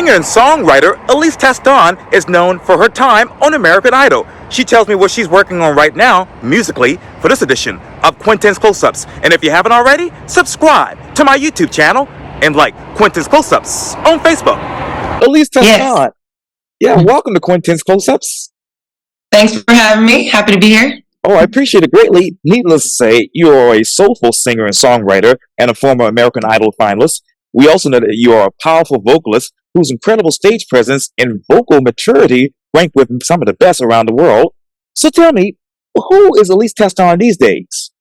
Singer and songwriter Elise Testone is known for her time on American Idol. She tells me what she's working on right now, musically, for this edition of Quintin's Close-Ups. And if you haven't already, subscribe to my YouTube channel and like Quintin's Close-Ups on Facebook. Elise Testone. Yes. Yeah, welcome to Quintin's Close-Ups. Thanks for having me. Happy to be here. Oh, I appreciate it greatly. Needless to say, you are a soulful singer and songwriter and a former American Idol finalist. We also know that you are a powerful vocalist whose incredible stage presence and vocal maturity rank with some of the best around the world. So tell me, who is Elise Testone these days?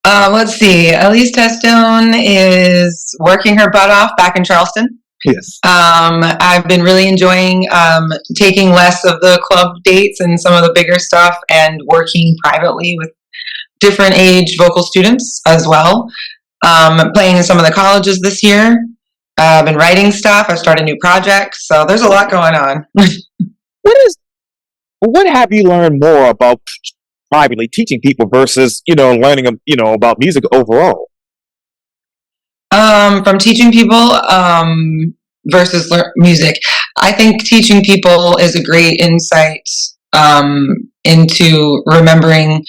Let's see. Elise Testone is working her butt off back in Charleston. Yes. I've been really enjoying taking less of the club dates and some of the bigger stuff and working privately with different age vocal students as well. Playing in some of the colleges this year. I've been writing stuff. I've started new projects. So there's a lot going on. What have you learned more about privately teaching people versus, learning, about music overall? From teaching people versus music, I think teaching people is a great insight into reminding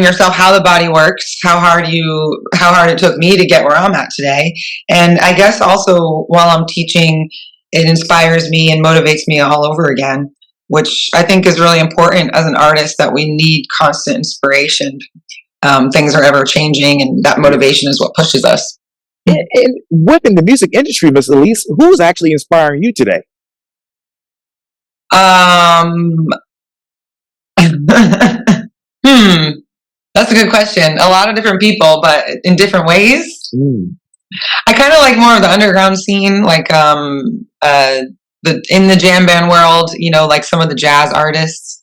yourself how the body works, how hard it took me to get where I'm at today. And I guess also while I'm teaching, it inspires me and motivates me all over again, which I think is really important as an artist, that we need constant inspiration. Things are ever changing, and that motivation is what pushes us. And within the music industry, Miss Elise, who's actually inspiring you today? That's a good question. A lot of different people, but in different ways. I kind of like more of the underground scene, like in the jam band world, like some of the jazz artists.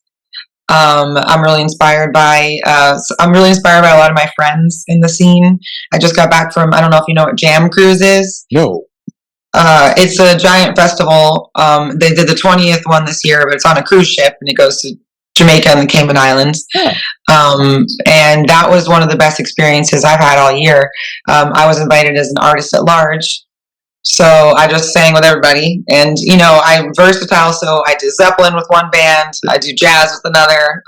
I'm really inspired by a lot of my friends in the scene. I just got back from, I don't know if you know what Jam Cruise is. No. It's a giant festival. They did the 20th one this year, but it's on a cruise ship and it goes to Jamaica and the Cayman Islands. Yeah. And that was one of the best experiences I've had all year. I was invited as an artist at large. So I just sang with everybody, and I'm versatile. So I do Zeppelin with one band, I do jazz with another,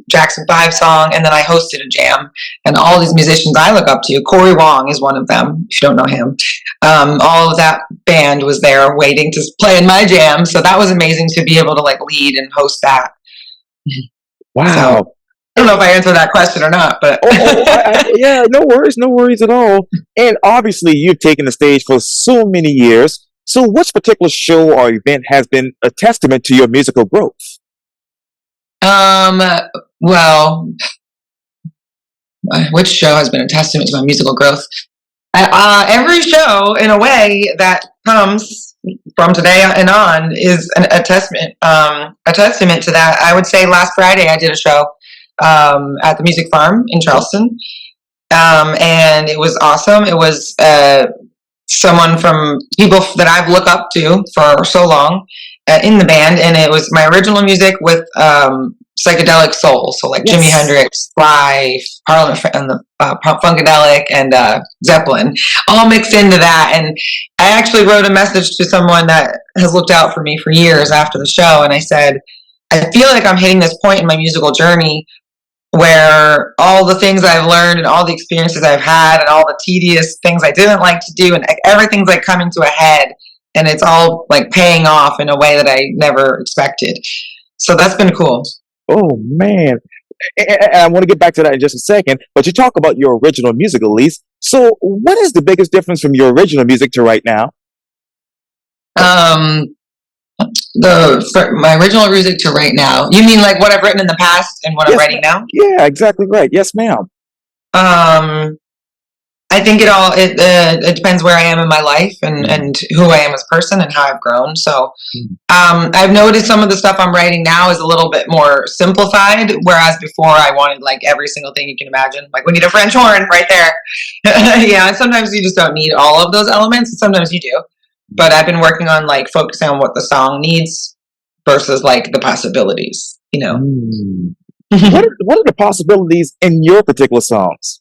Jackson 5 song, and then I hosted a jam. And all these musicians I look up to, Corey Wong is one of them. If you don't know him, all of that band was there waiting to play in my jam. So that was amazing to be able to lead and host that. Wow. So, I don't know if I answered that question or not, but yeah, no worries at all. And obviously, you've taken the stage for so many years. So, which particular show or event has been a testament to your musical growth? Well, which show has been a testament to my musical growth? Every show, in a way, that comes from today and on is a testament to that. I would say last Friday I did a show at the Music Farm in Charleston, and it was awesome. It was someone from people that I've looked up to for so long in the band, and it was my original music with psychedelic soul, so like Jimi Hendrix, Sly, Parliament, and the Funkadelic, and Zeppelin, all mixed into that. And I actually wrote a message to someone that has looked out for me for years after the show, and I said, I feel like I'm hitting this point in my musical journey where all the things I've learned and all the experiences I've had and all the tedious things I didn't like to do, and everything's coming to a head, and it's all paying off in a way that I never expected. So that's been cool. Oh man, and I want to get back to that in just a second, but you talk about your original music, Elise. So what is the biggest difference from your original music to right now? My original music to right now. You mean what I've written in the past and what I'm writing now? Yeah, exactly right. Yes, ma'am. I think it depends where I am in my life and who I am as a person and how I've grown. So I've noticed some of the stuff I'm writing now is a little bit more simplified, whereas before I wanted every single thing you can imagine. We need a French horn right there. Yeah, and sometimes you just don't need all of those elements, and sometimes you do. But I've been working on focusing on what the song needs versus the possibilities, What are the possibilities in your particular songs?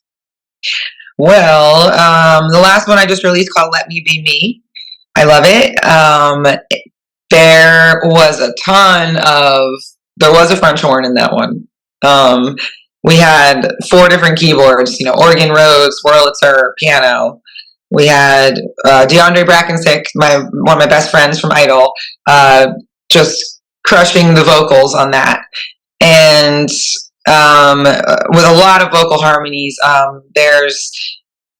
Well, the last one I just released called Let Me Be Me I love it. There was a French horn in that one. We had 4 different keyboards, organ, Rhodes, Wurlitzer, piano. We had DeAndre Brackensick, one of my best friends from Idol, just crushing the vocals on that. And with a lot of vocal harmonies, there's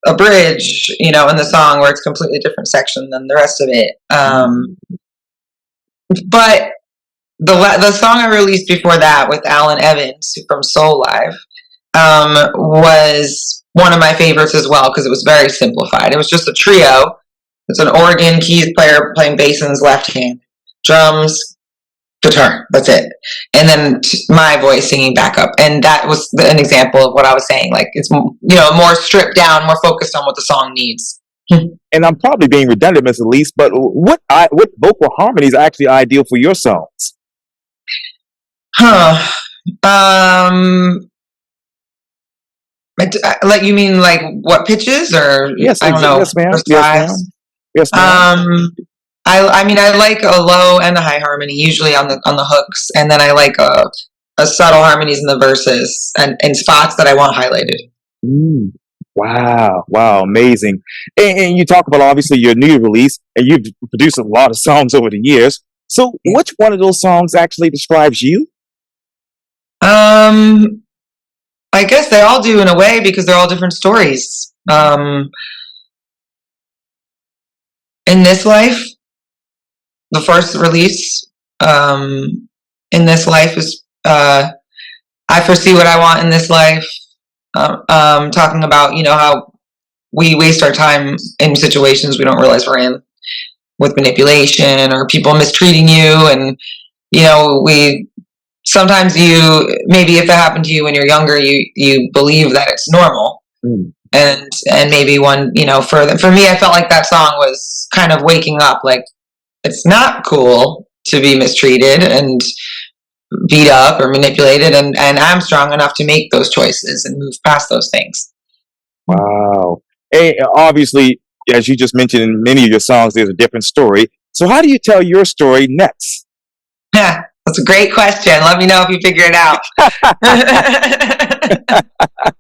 a bridge, in the song where it's a completely different section than the rest of it. But the song I released before that with Alan Evans from Soul Live was one of my favorites as well, because it was very simplified. It was just a trio. It's an organ, keys player playing bass in his left hand, drums, guitar. That's it. And then my voice singing backup. And that was an example of what I was saying. Like, it's, more stripped down, more focused on what the song needs. And I'm probably being redundant, Miss Elise, but what vocal harmonies are actually ideal for your songs? Like, you mean like what pitches, or yes, I don't know. Yes, ma'am. Yes, ma'am. I like a low and a high harmony, usually on the hooks, and then I like a subtle harmonies in the verses and spots that I want highlighted. Wow, amazing. And you talk about, obviously, your new release, and you've produced a lot of songs over the years. So which one of those songs actually describes you? I guess they all do in a way, because they're all different stories. In This Life, the first release, In This Life is I foresee what I want in this life. Talking about, how we waste our time in situations we don't realize we're in, with manipulation or people mistreating you. And, sometimes maybe if it happened to you when you're younger, you believe that it's normal. And maybe for me, I felt like that song was kind of waking up, like, it's not cool to be mistreated and beat up or manipulated, and I'm strong enough to make those choices and move past those things. Wow. Hey, obviously, as you just mentioned, in many of your songs, there's a different story. So how do you tell your story next? Yeah, that's a great question. Let me know if you figure it out.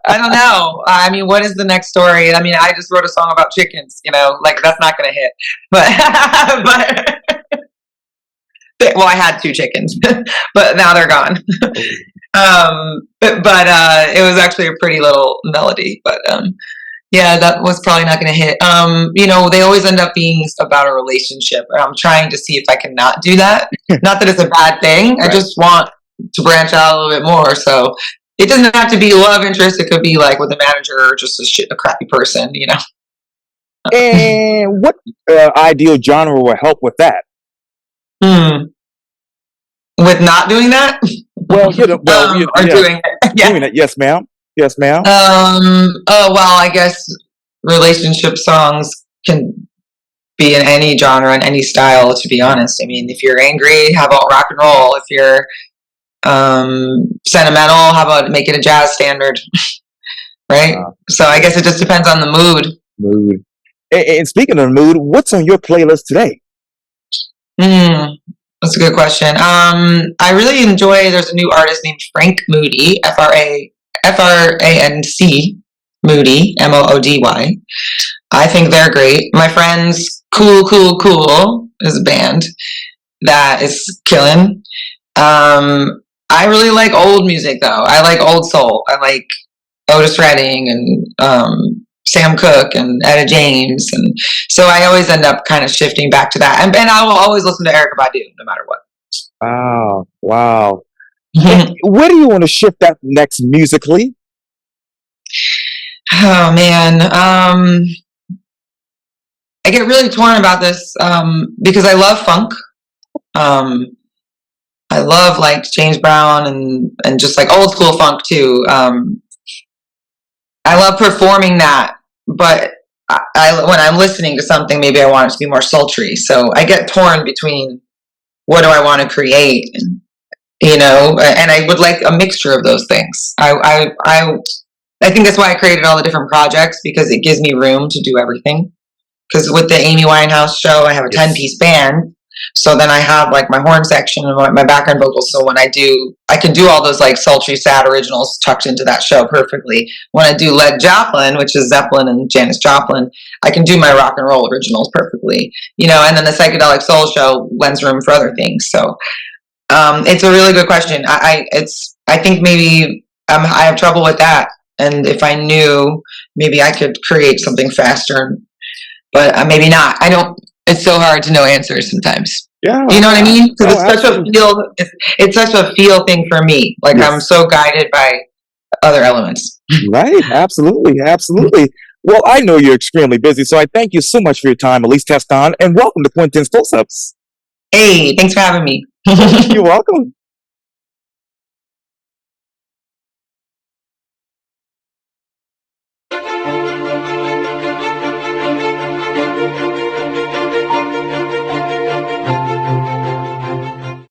I don't know. I mean, what is the next story? I mean, I just wrote a song about chickens, like, that's not going to hit. But well, I had 2 chickens, but now they're gone. But it was actually a pretty little melody. But yeah, that was probably not going to hit. They always end up being about a relationship. I'm trying to see if I can not do that. Not that it's a bad thing. Right. I just want to branch out a little bit more. So it doesn't have to be love interest. It could be like with a manager or just a crappy person, And what ideal genre will help with that? With not doing that? Well, doing it. Yeah. Doing it. Yes, ma'am. Yes, ma'am. Oh, well, I guess relationship songs can be in any genre and any style, to be honest. I mean, if you're angry, how about rock and roll? If you're sentimental, how about make it a jazz standard? Right? So I guess it just depends on the mood. And speaking of mood, what's on your playlist today? That's a good question. I really enjoy, there's a new artist named Frank Moody, Franc Moody, Moody. I think they're great. My friends, Cool is a band that is killing. I really like old music, though. I like old soul. I like Otis Redding and Sam Cooke and Etta James, and so I always end up kind of shifting back to that. And I will always listen to Erykah Badu, no matter what. Wow. Where do you want to shift that next musically? Oh man, I get really torn about this because I love funk. I love like James Brown and just like old school funk too. I love performing that, but when I'm listening to something, maybe I want it to be more sultry. So I get torn between what do I want to create, and I would like a mixture of those things. I think that's why I created all the different projects, because it gives me room to do everything. because with the Amy Winehouse show, I have a 10-piece band. So then I have like my horn section and my background vocals. So when I can do all those like sultry, sad originals tucked into that show perfectly. When I do Led Zeppelin, which is Zeppelin and Janis Joplin, I can do my rock and roll originals perfectly, and then the psychedelic soul show lends room for other things. So it's a really good question. I think maybe I have trouble with that. And if I knew, maybe I could create something faster, but maybe not. I don't. It's so hard to know answers sometimes. Yeah. You know what I mean? Because Oh, it's such a feel thing for me. Like I'm so guided by other elements. Right. Absolutely. Absolutely. Well, I know you're extremely busy, so I thank you so much for your time, Elise Testone, and welcome to Quintin's Close-Ups. Hey, thanks for having me. You're welcome.